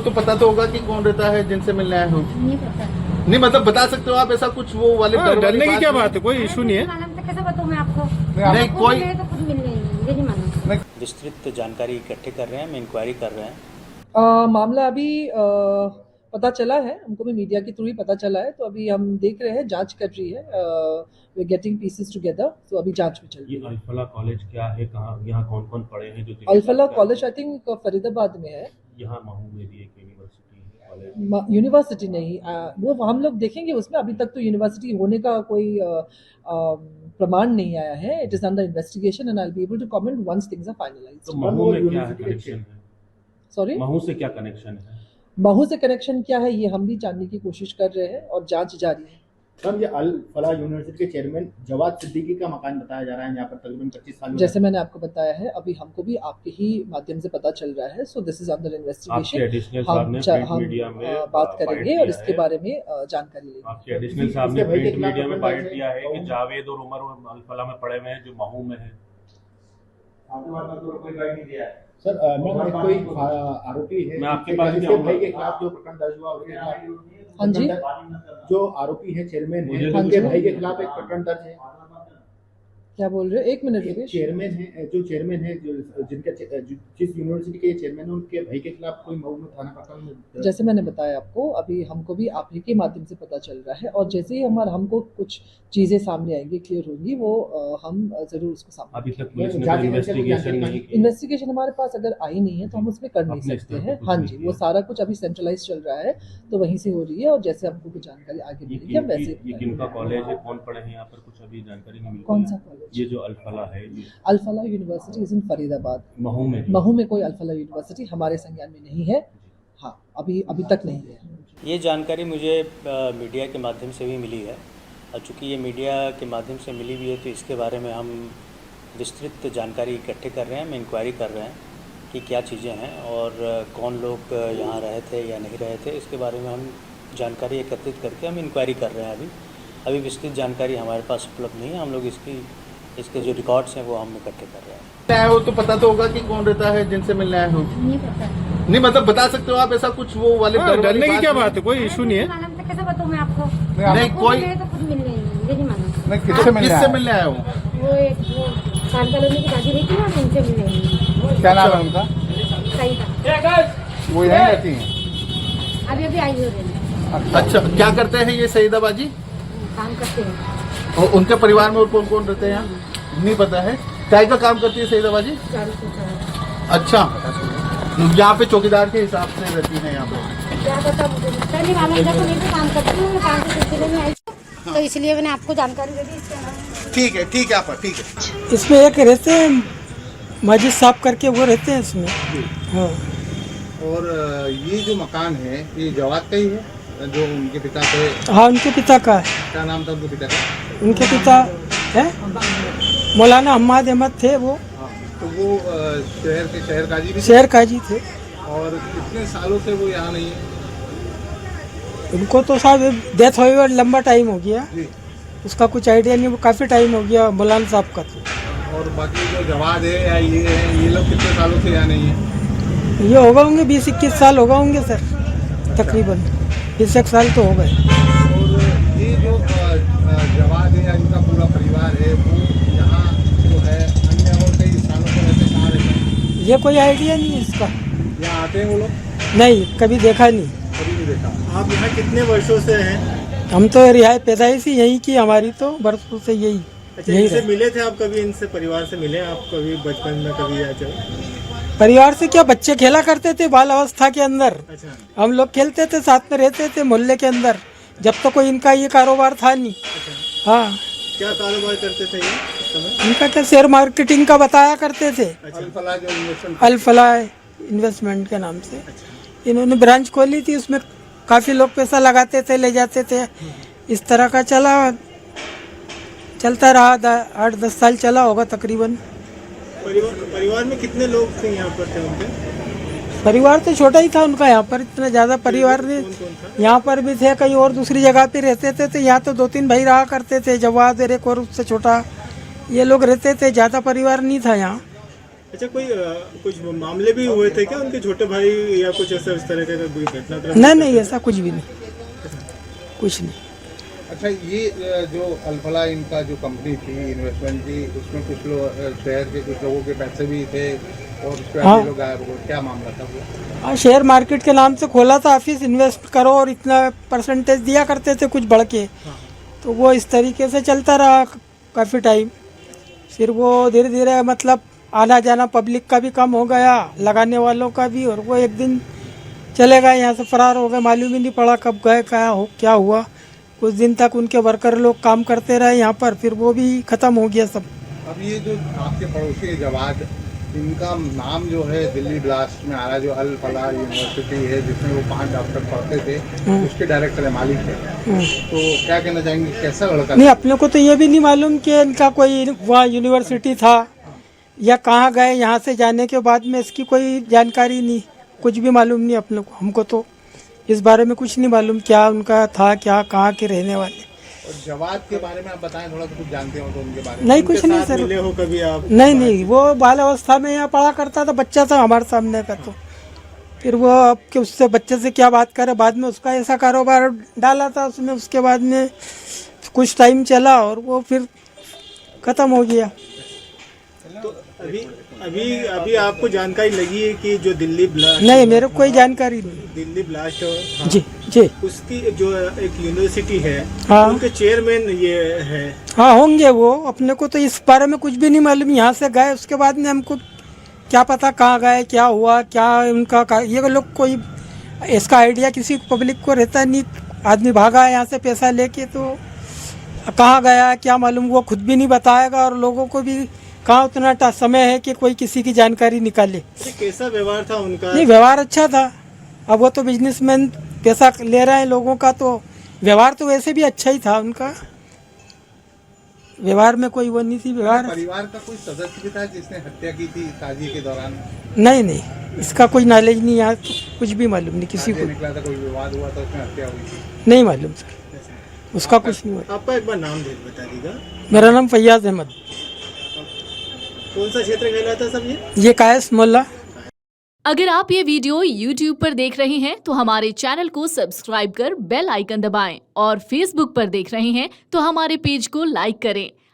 तो पता तो होगा कि कौन रहता है जिनसे मिलने आए हो? नहीं पता। नहीं मतलब बता सकते हो आप ऐसा कुछ वो वाले डर वाली डरने की क्या नहीं? बात है, कोई इशू नहीं है। मालूम था, कैसे बताऊं मैं आपको? नहीं आपको कोई मिले तो खुद मिल गई, मुझे नहीं मालूम। विस्तृत जानकारी इकट्ठे कर रहे हैं, हम इंक्वायरी कर रहे हैं। मामला अभी पता चला है, हमको भी मीडिया के थ्रू ही पता चला है, तो अभी हम देख रहे हैं, जांच कर रही है, we are getting pieces together, तो अभी जांच में चल रही ये है। अल्फला कॉलेज क्या है, कहाँ यहाँ कौन कौन पढ़े हैं जो दिल्ली अल्फला का- कॉलेज आई थिंक फरीदाबाद में है, यहाँ महू में भी एक यूनिवर्सिटी है कॉलेज। यूनिवर्सिटी नहीं, वो हम लोग देखेंगे उसमें, अभी तक तो यूनिवर्सिटी होने का कोई प्रमाण नहीं आया है, it is under investigation and I will be able to comment once things are to finalised. Mhow में क्या कनेक्शन है? सॉरी, महू से क्या कनेक्शन है? महू से कनेक्शन क्या है ये हम भी जानने की कोशिश कर रहे हैं और जांच जारी है। सर, ये अल फलाह यूनिवर्सिटी के चेयरमैन जवाद सिद्दीकी का मकान बताया जा रहा है, यहाँ पर तकरीबन 25 साल। जैसे मैंने आपको बताया है, अभी हमको भी आपके ही माध्यम से पता चल रहा है, सो दिस इज अंडर आपके इन्वेस्टिगेशन। एडिशनल साहब ने प्रिंट मीडिया में बात करेंगे बाइट और दिया इसके है। बारे में जानकारी लेंगे। आपके एडिशनल साहब ने इसके भाई के प्रिंट खिलाफ मीडिया में अपना बाइट है, दिया है कि और- जावेद और उमर अल्फला में पढ़े हुए हैं जो महू में है। सर, मैं कोई आरोपी है मैं आपके पास भी जिसके आऊंगा। भाई के खिलाफ जो प्रकरण दर्ज हुआ उसके खिलाफ हाँ जी, जो आरोपी है चेयरमैन मुझे है, तो उनके कुछ- भाई के खिलाफ एक प्रकरण दर्ज है। क्या बोल रहे हो? एक मिनट रुकिए। चेयरमैन है, जो चेयरमैन है, जिनका जिस यूनिवर्सिटी के चेयरमैन है, उनके भाई के खिलाफ कोई महू में थाना प्रकरण। जैसे मैंने बताया आपको, अभी हमको भी आप ही के माध्यम से पता चल रहा है, और जैसे ही हमको कुछ चीजें सामने आएंगी, क्लियर होंगी, वो हम जरूर उसको सामने। अभी तक पुलिस ने जांच कोई एजेंसी को इन्वेस्टिगेशन जानकारी नहीं की। इन्वेस्टिगेशन हमारे पास अगर आई नहीं है तो हम उसमें कर नहीं अपने सकते स्तर हैं। पर कुछ हाँ नहीं जी, किया। वो सारा कुछ अभी सेंट्रलाइज चल रहा है, तो वहीं से हो रही है, और जैसे हमको कुछ जानकारी आगे मिलेगी हम वैसे ये किनका कॉलेज है, कौन पढ़े हैं यहाँ पर, कुछ अभी जानकारी नहीं मिली। कौन सा कॉलेज? ये जो अल्फला है ये Alfalah university is in Faridabad. Mhow में। महू में कोई अल्फला यूनिवर्सिटी हमारे संज्ञान में नहीं है, हाँ, अभी तक नहीं है। ये जानकारी मुझे मीडिया के माध्यम से भी मिली है, और चूँकि ये मीडिया के माध्यम से मिली भी है तो इसके बारे में हम विस्तृत जानकारी इकट्ठे कर रहे हैं, हम इंक्वायरी कर रहे हैं कि क्या चीज़ें हैं और कौन लोग यहाँ रहे थे या नहीं रहे थे, इसके बारे में हम जानकारी एकत्रित करके हम इंक्वायरी कर रहे हैं। अभी विस्तृत जानकारी हमारे पास उपलब्ध नहीं है, हम लोग इसके जो रिकॉर्ड्स हैं वो हम इकट्ठे कर रहे हैं। आए हो तो पता तो होगा कि कौन रहता है जिनसे मिलने आए हो? नहीं पता। नहीं मतलब बता सकते हो आप ऐसा कुछ वो वाले डर वाली डरने की क्या नहीं? बात है, कोई इशू नहीं है। मालूम था, कैसे बताऊं मैं आपको? नहीं आपको कोई मिले तो खुद मिल गई, मुझे नहीं मालूम। किससे मिलने आए हो? वो एक वो खान कॉलोनी की दादी रहती है ना, उनसे मिल गई। क्या नाम है उनका? सही था, वो यहीं रहती हैं। अभी आई हो रही है, अच्छा, क्या करते हैं ये सईदाबाजी? काम करते हैं। और उनके परिवार में और कौन कौन रहते हैं यहाँ? नहीं पता है। क्या का काम करती है सईदाबाजी? चारों से चारों। अच्छा, यहाँ पे चौकीदार के हिसाब से रहती है यहाँ पे। क्या पता मुझे, पहले मालूम था, तो नहीं तो काम करती हूँ, मैं काम के सिलसिले में आई तो इसलिए मैंने आपको जानकारी दे दी इसके अलावा। ठीक है आप ठीक है। इसमें एक रहते हैं मस्जिद साफ करके, वो रहते हैं इसमें। हाँ, और ये जो मकान है ये जवाद का ही है जो उनके पिता थे? हाँ, उनके पिता का है। क्या नाम था उनके पिता का? उनके पिता है मौलाना हम्माद अहमद थे, वो हाँ, तो वो शहर काजी भी थे? शहर काजी थे। और कितने सालों से वो यहाँ नहीं है? उनको तो साहब डेथ हुई और लंबा टाइम हो गया, जी। उसका कुछ आइडिया नहीं, वो काफ़ी टाइम हो गया मौलाना साहब का। तो और बाकी जो जवाद है या ये है, ये लोग कितने सालों से यहाँ नहीं है? ये होगा होंगे 20-21 साल होगा होंगे सर, तकरीबन 20 साल तो हो गए। और ये जो जवाद है या इनका पूरा परिवार है वो यहाँ जो है अन्य और कई स्थानों पर रहते, कहाँ रहते हैं? ये कोई आइडिया नहीं है इसका, यहाँ आते हैं वो लोग? नहीं, कभी देखा नहीं। कभी नहीं देखा। आप यहाँ कितने वर्षों से हैं? हम तो रिहाई पैदाइश ही यहीं की, हमारी तो बरसों से यही यही रहे। मिले थे आप कभी? इनसे परिवार से मिले आप कभी बचपन में कभी? परिवार से क्या, बच्चे खेला करते थे बाल अवस्था के अंदर, अच्छा, हम लोग खेलते थे, साथ में रहते थे मोहल्ले के अंदर, जब तो कोई इनका ये कारोबार था नहीं। हाँ, क्या कारोबार करते थे ये उस समय? इनका क्या शेयर मार्केटिंग का बताया करते थे, अल्फला जो इन्वेस्टमेंट। अल्फला इन्वेस्टमेंट के नाम से इन्होंने ब्रांच खोली थी, उसमें काफ़ी लोग पैसा लगाते थे, ले जाते थे, इस तरह का चलता रहा। 8-10 साल चला होगा तकरीबन। परिवार में कितने लोग थे यहाँ पर थे उनके? परिवार तो छोटा ही था उनका, यहाँ पर इतना ज़्यादा परिवार नहीं। यहाँ पर भी थे, कहीं और दूसरी जगह पे रहते थे, तो यहाँ तो 2-3 भाई रहा करते थे, जवाद और एक और उससे छोटा, ये लोग रहते थे, ज़्यादा परिवार नहीं था यहाँ। अच्छा, कोई कुछ मामले भी हुए थे क्या उनके छोटे भाई या कुछ ऐसा इस तरह का कोई घटना? नहीं ऐसा कुछ भी नहीं, कुछ नहीं। अच्छा, ये जो अलफला इनका जो कंपनी थी इन्वेस्टमेंट की, उसमें कुछ लोग शहर के कुछ लोगों के पैसे भी थे और उसके बाद लोग गायब हो गए, क्या मामला था वो? हाँ, शेयर मार्केट के नाम से खोला था ऑफिस, इन्वेस्ट करो और इतना परसेंटेज दिया करते थे कुछ बढ़ के, तो वो इस तरीके से चलता रहा काफ़ी टाइम। फिर वो धीरे धीरे मतलब आना जाना पब्लिक का भी कम हो गया, लगाने वालों का भी, और वो एक दिन चले गए यहाँ से, फरार हो गए, मालूम ही नहीं पड़ा कब गए, क्या हुआ। कुछ दिन तक उनके वर्कर लोग काम करते रहे यहाँ पर, फिर वो भी ख़त्म हो गया सब। अब ये जो आपके पड़ोसी जवाद, इनका नाम जो है दिल्ली ब्लास्ट में आ रहा है, जो अल फलाह यूनिवर्सिटी है जिसमें वो 5 डॉक्टर पढ़ते थे, उसके डायरेक्टर है, मालिक है, तो क्या कहना चाहेंगे, कैसा लड़का? नहीं, अपने को तो ये भी नहीं मालूम कि इनका कोई वहाँ यूनिवर्सिटी था या कहाँ गए, यहाँ से जाने के बाद में इसकी कोई जानकारी नहीं, कुछ भी मालूम नहीं अपने को। हमको तो इस बारे में कुछ नहीं मालूम क्या उनका था, क्या कहाँ के रहने वाले। और जवाद के बारे में आप बताएं थोड़ा, तो कुछ जानते हो तो उनके बारे में? नहीं, कुछ नहीं सर। मिले हो कभी आप? नहीं, वो बाल अवस्था में यहाँ पढ़ा करता था, बच्चा था हमारे सामने का, तो फिर वो अब कि उससे बच्चे से क्या बात करे, बाद में उसका ऐसा कारोबार डाला था उसमें, उसके बाद में कुछ टाइम चला और वो फिर ख़त्म हो गया। तो अभी आपको जानकारी लगी है कि जो दिल्ली ब्लास्ट? नहीं, मेरे को कोई जानकारी नहीं। दिल्ली ब्लास्ट जी उसकी जो एक यूनिवर्सिटी है, हाँ, उनके चेयरमैन ये है। हाँ, होंगे वो। अपने को तो इस बारे में कुछ भी नहीं मालूम, यहाँ से गए उसके बाद में हमको क्या पता कहाँ गए, क्या हुआ, क्या उनका ये लोग कोई इसका आइडिया किसी पब्लिक को रहता नहीं। आदमी भागा है यहाँ से पैसा लेके, तो कहाँ गया क्या मालूम, वो खुद भी नहीं बताएगा और लोगों को भी कहाँ उतना समय है कि कोई किसी की जानकारी निकाले। कैसा व्यवहार था उनका? नहीं, व्यवहार अच्छा था। अब वो तो बिजनेसमैन पैसा ले रहे हैं लोगों का, तो व्यवहार तो वैसे भी अच्छा ही था उनका, व्यवहार में कोई वो नहीं थी। व्यवहार परिवार का कोई सदस्य भी था जिसने हत्या की थी ताजिए के दौरान? नहीं, इसका कोई नॉलेज नहीं, यहाँ तो कुछ भी मालूम नहीं किसी को। निकला था, कोई विवाद हुआ था, उसमें हत्या हुई थी? नहीं मालूम सर, उसका कुछ नहीं मालूम। आपका एक बार नाम बता दीजिएगा। मेरा नाम फैयाज अहमद। कौन सा क्षेत्र कहलाता सब ये कायस मोहल्ला। अगर आप ये वीडियो YouTube पर देख रहे हैं तो हमारे चैनल को सब्सक्राइब कर बेल आइकन दबाएं, और Facebook पर देख रहे हैं तो हमारे पेज को लाइक करें।